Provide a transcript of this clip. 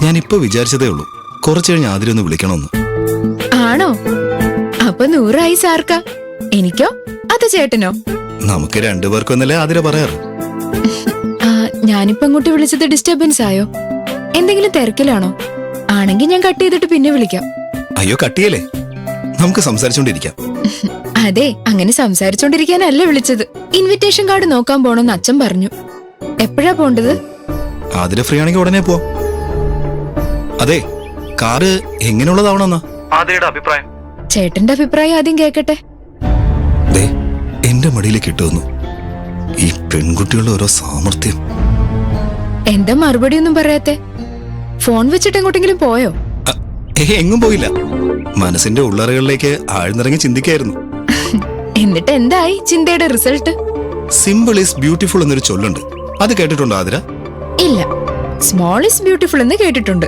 ഞാനിപ്പോ വിചാരിച്ചതേ ഉള്ളൂ കുറച്ചു കഴിഞ്ഞ് ആതിര ഒന്ന് വിളിക്കണമെന്ന്. ആണോ? അപ്പൊ 100 സാർക്കാ. എനിക്കോ അത് ചേട്ടനോ? നമുക്ക് രണ്ടുപേർക്കൊന്നല്ലേ ആതിര പറയാറ്. ഞാനിപ്പോ അങ്ങോട്ട് വിളിച്ചത് ഡിസ്റ്റർബൻസ് ആയോ? എന്തെങ്കിലും തിരക്കിലാണോ? ആണെങ്കിൽ ഞാൻ കട്ട് ചെയ്തിട്ട് പിന്നെ വിളിക്കാം. അയ്യോ കട്ടിയല്ലേ, നമുക്ക് സംസാരിച്ചോണ്ടിരിക്കാം. അതെ, അങ്ങനെ സംസാരിച്ചോണ്ടിരിക്കാനല്ല വിളിച്ചത്. ഇൻവിറ്റേഷൻ കാർഡ് നോക്കാൻ പോണെന്ന് അച്ഛൻ പറഞ്ഞു. എപ്പോഴാ പോണ്ടത്? ആതിര ഫ്രീ ആണെങ്കിൽ ഉടനെ പോ. അതെ, കാറ് എങ്ങനെയുള്ളതാവണമെന്നാ ആതിരയുടെ അഭിപ്രായം? ചേട്ടന്റെ അഭിപ്രായം ആദ്യം കേക്കട്ടെ. എന്റെ മടിയിലേക്ക് ഇട്ടുവന്നു ഈ പെൺകുട്ടികളുടെ ഓരോ സാമർത്ഥ്യം. എന്താ മറുപടി ഒന്നും പറയാത്തെ? ഫോൺ വെച്ചിട്ട് എങ്ങോട്ടെങ്കിലും പോയോ? എങ്ങും പോയില്ല, മനസ്സിന്റെ ഉള്ളറകളിലേക്ക് ആഴ്ന്നിറങ്ങി ചിന്തിക്കായിരുന്നു. എന്നിട്ട് എന്തായി ചിന്തയുടെ റിസൾട്ട്? സിമ്പിൾ ഈസ് ബ്യൂട്ടിഫുൾ എന്നൊരു ചൊല്ലുണ്ട്, അത് കേട്ടിട്ടുണ്ടോ ആതിര? ഇല്ല. സ്മോൾ ഈസ് ബ്യൂട്ടിഫുൾ എന്ന് കേട്ടിട്ടുണ്ട്.